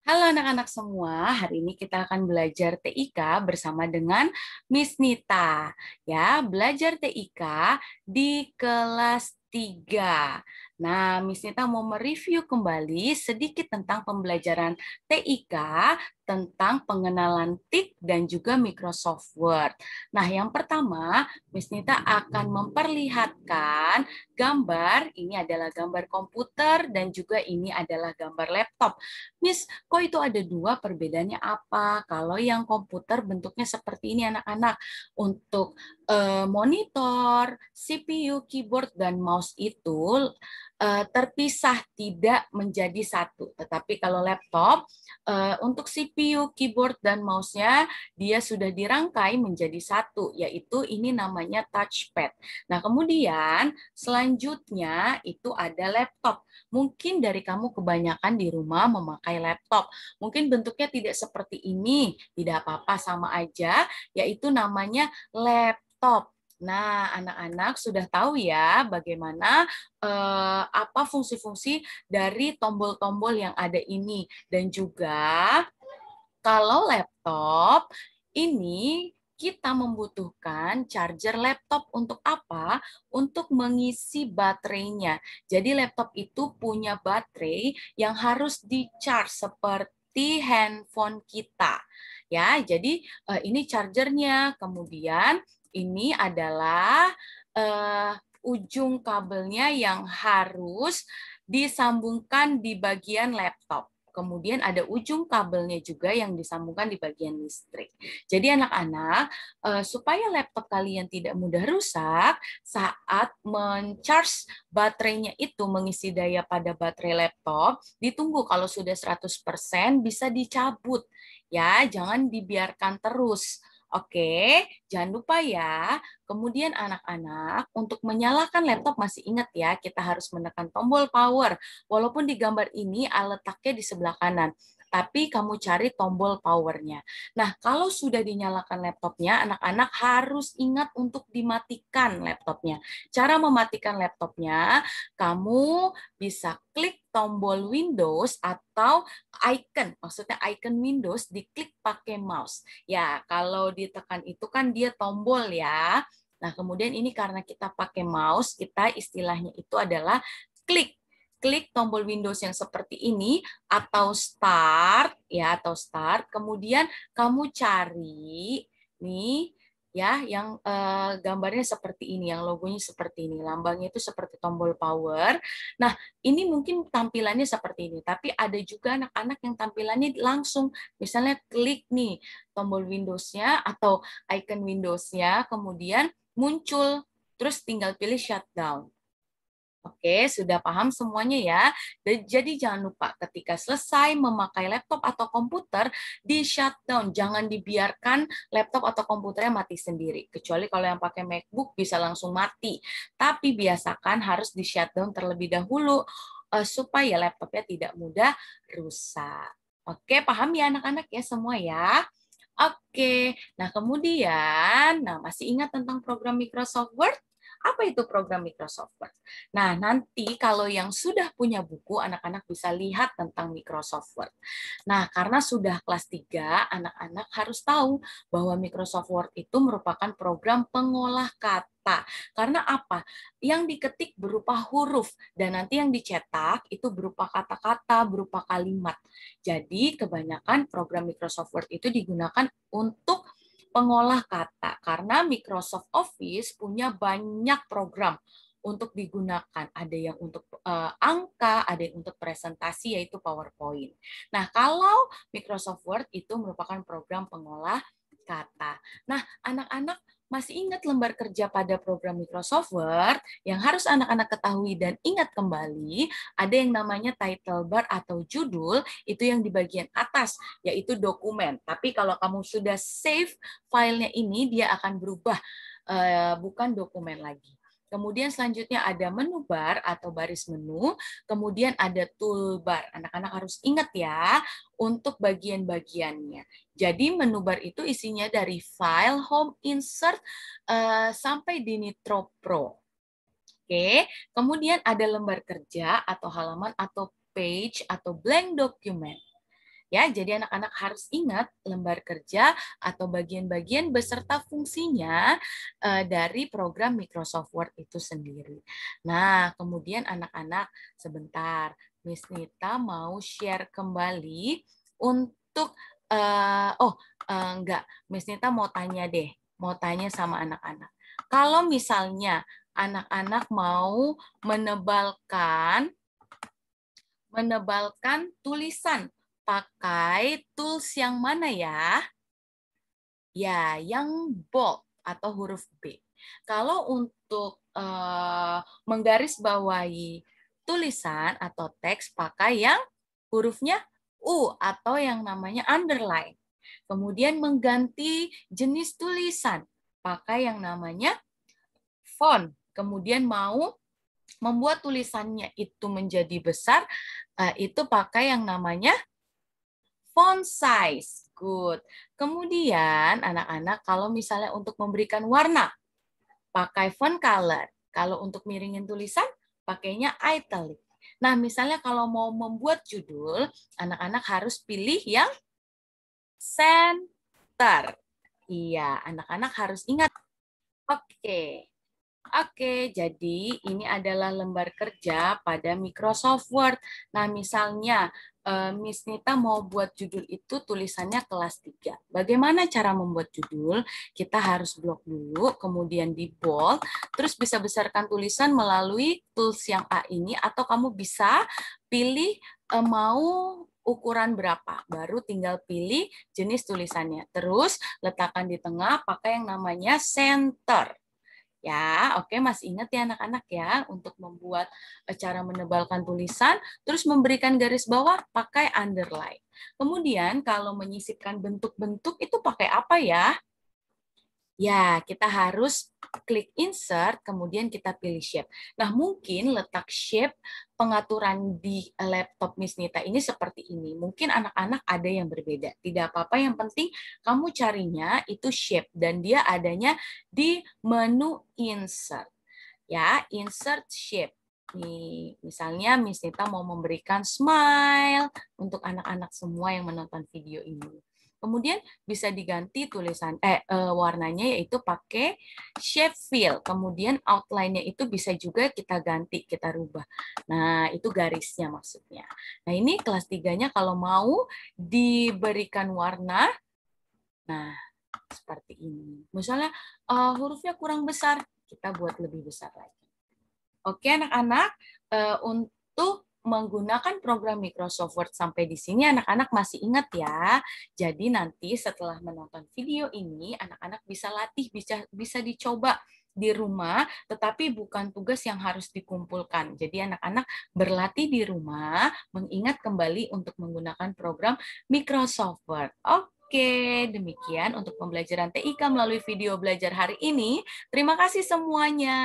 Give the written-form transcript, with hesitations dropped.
Halo anak-anak semua, hari ini kita akan belajar TIK bersama dengan Miss Nita. Ya, belajar TIK di kelas 3. Nah, Miss Nita mau mereview kembali sedikit tentang pembelajaran TIK, tentang pengenalan TIK dan juga Microsoft Word. Nah, yang pertama, Miss Nita akan memperlihatkan gambar, ini adalah gambar komputer dan juga ini adalah gambar laptop. Miss, kok itu ada dua, perbedaannya apa? Kalau yang komputer bentuknya seperti ini anak-anak. Untuk monitor, CPU, keyboard, dan mouse itu terpisah, tidak menjadi satu. Tetapi kalau laptop, untuk CPU, keyboard, dan mouse-nya dia sudah dirangkai menjadi satu, yaitu ini namanya touchpad. Nah, kemudian selanjutnya itu ada laptop. Mungkin dari kamu kebanyakan di rumah memakai laptop. Mungkin bentuknya tidak seperti ini, tidak apa-apa, sama aja, yaitu namanya laptop. Nah, anak-anak sudah tahu ya bagaimana apa fungsi-fungsi dari tombol-tombol yang ada ini. Dan juga kalau laptop ini kita membutuhkan charger laptop untuk apa? Untuk mengisi baterainya. Jadi laptop itu punya baterai yang harus di-charge seperti handphone kita. Ya, jadi ini chargernya. Kemudian ini adalah ujung kabelnya yang harus disambungkan di bagian laptop. Kemudian ada ujung kabelnya juga yang disambungkan di bagian listrik. Jadi anak-anak, supaya laptop kalian tidak mudah rusak, saat men-charge baterainya itu mengisi daya pada baterai laptop, ditunggu kalau sudah 100% bisa dicabut. Ya, jangan dibiarkan terus. Oke, jangan lupa ya. Kemudian anak-anak, untuk menyalakan laptop masih ingat ya, kita harus menekan tombol power. Walaupun di gambar ini letaknya di sebelah kanan, tapi kamu cari tombol powernya. Nah, kalau sudah dinyalakan laptopnya, anak-anak harus ingat untuk dimatikan laptopnya. Cara mematikan laptopnya, kamu bisa klik tombol Windows atau icon, maksudnya icon Windows, diklik pakai mouse. Ya, kalau ditekan itu kan dia tombol ya. Nah, kemudian ini karena kita pakai mouse, kita istilahnya itu adalah klik. Klik tombol Windows yang seperti ini atau start ya, atau start. Kemudian kamu cari nih ya yang gambarnya seperti ini, yang logonya seperti ini, lambangnya itu seperti tombol power. Nah, ini mungkin tampilannya seperti ini, tapi ada juga anak-anak yang tampilannya langsung, misalnya klik nih tombol Windows-nya atau icon Windows-nya, kemudian muncul, terus tinggal pilih shutdown. Oke, sudah paham semuanya ya. Jadi jangan lupa ketika selesai memakai laptop atau komputer, di shutdown. Jangan dibiarkan laptop atau komputernya mati sendiri. Kecuali kalau yang pakai MacBook bisa langsung mati. Tapi biasakan harus di shutdown terlebih dahulu supaya laptopnya tidak mudah rusak. Oke, paham ya anak-anak ya semua ya? Oke, nah kemudian, masih ingat tentang program Microsoft Word? Apa itu program Microsoft Word? Nah, nanti kalau yang sudah punya buku, anak-anak bisa lihat tentang Microsoft Word. Nah, karena sudah kelas 3, anak-anak harus tahu bahwa Microsoft Word itu merupakan program pengolah kata. Karena apa? Yang diketik berupa huruf, dan nanti yang dicetak itu berupa kata-kata, berupa kalimat. Jadi, kebanyakan program Microsoft Word itu digunakan untuk pengolah kata, karena Microsoft Office punya banyak program untuk digunakan. Ada yang untuk angka, ada yang untuk presentasi, yaitu PowerPoint. Nah, kalau Microsoft Word itu merupakan program pengolah kata. Nah, anak-anak masih ingat lembar kerja pada program Microsoft Word? Yang harus anak-anak ketahui dan ingat kembali, ada yang namanya title bar atau judul, itu yang di bagian atas, yaitu dokumen. Tapi kalau kamu sudah save filenya ini, dia akan berubah, bukan dokumen lagi. Kemudian selanjutnya ada menu bar atau baris menu, kemudian ada toolbar. Anak-anak harus ingat ya untuk bagian-bagiannya. Jadi menu bar itu isinya dari file, home, insert, sampai di Nitro Pro. Oke, kemudian ada lembar kerja atau halaman atau page atau blank document. Ya, jadi anak-anak harus ingat lembar kerja atau bagian-bagian beserta fungsinya dari program Microsoft Word itu sendiri. Nah, kemudian anak-anak sebentar, Miss Nita mau share kembali untuk enggak, Miss Nita mau tanya deh, mau tanya sama anak-anak. Kalau misalnya anak-anak mau menebalkan tulisan pakai tools yang mana ya? Ya, yang bold atau huruf B. Kalau untuk menggarisbawahi tulisan atau teks pakai yang hurufnya U atau yang namanya underline. Kemudian mengganti jenis tulisan pakai yang namanya font. Kemudian mau membuat tulisannya itu menjadi besar, itu pakai yang namanya font size. Good. Kemudian anak-anak kalau misalnya untuk memberikan warna, pakai font color. Kalau untuk miringin tulisan, pakainya italic. Nah, misalnya kalau mau membuat judul, anak-anak harus pilih yang center. Iya, anak-anak harus ingat. Oke. Oke, jadi ini adalah lembar kerja pada Microsoft Word. Nah, misalnya Miss Nita mau buat judul itu tulisannya kelas 3. Bagaimana cara membuat judul? Kita harus blok dulu, kemudian di bold, terus bisa besarkan tulisan melalui tools yang A ini, atau kamu bisa pilih mau ukuran berapa. Baru tinggal pilih jenis tulisannya. Terus letakkan di tengah pakai yang namanya center. Ya, oke, masih ingat ya anak-anak ya untuk membuat cara menebalkan tulisan, terus memberikan garis bawah pakai underline. Kemudian kalau menyisipkan bentuk-bentuk itu pakai apa ya? Ya, kita harus klik insert, kemudian kita pilih shape. Nah, mungkin letak shape pengaturan di laptop Miss Nita ini seperti ini. Mungkin anak-anak ada yang berbeda. Tidak apa-apa, yang penting kamu carinya itu shape dan dia adanya di menu insert. Ya, insert shape. Nih, misalnya Miss Nita mau memberikan smile untuk anak-anak semua yang menonton video ini. Kemudian bisa diganti tulisan warnanya yaitu pakai shape fill. Kemudian outline-nya itu bisa juga kita ganti, kita rubah. Nah, itu garisnya maksudnya. Nah, ini kelas 3-nya kalau mau diberikan warna, nah seperti ini. Misalnya hurufnya kurang besar, kita buat lebih besar lagi. Oke, anak-anak, untuk menggunakan program Microsoft Word sampai di sini anak-anak masih ingat ya. Jadi nanti setelah menonton video ini anak-anak bisa latih, bisa dicoba di rumah, tetapi bukan tugas yang harus dikumpulkan. Jadi anak-anak berlatih di rumah, mengingat kembali untuk menggunakan program Microsoft Word. Oke, demikian untuk pembelajaran TIK melalui video belajar hari ini. Terima kasih semuanya.